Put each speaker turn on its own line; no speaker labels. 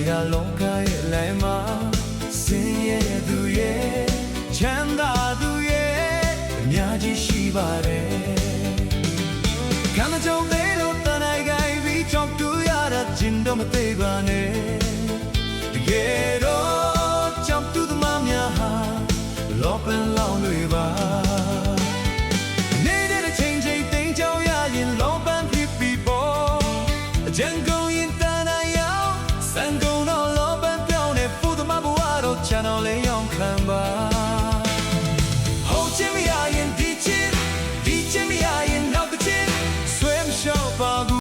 ရာလောကရဲ့လမ်းမှာဆင်းရဲသူရဲ့ချမ်းသာသူရဲ့အများကြီးရှိပါတယ်ကံကြုံတဲ့လို့တန်နိုင်ကိုင်းပြီးကြောက်တူရတာကျင်တော့မသေးပါနဲ့တကယ်တော့ကြောက်တူသမားများဟာလောပင်လောင်တွေပါနေတဲ့ချိန်ချိန်တင်းကြောင်ရရင်လောပန်းဖြစ်ပြီးပေါ်အကြံကုန်ရင်တန်နိုင်ရောက်စံကုန်တော့လောပန်းပြောင်းနေဖို့သမားဘဝတော့ချန်တော်လေးရောက်ခံပါ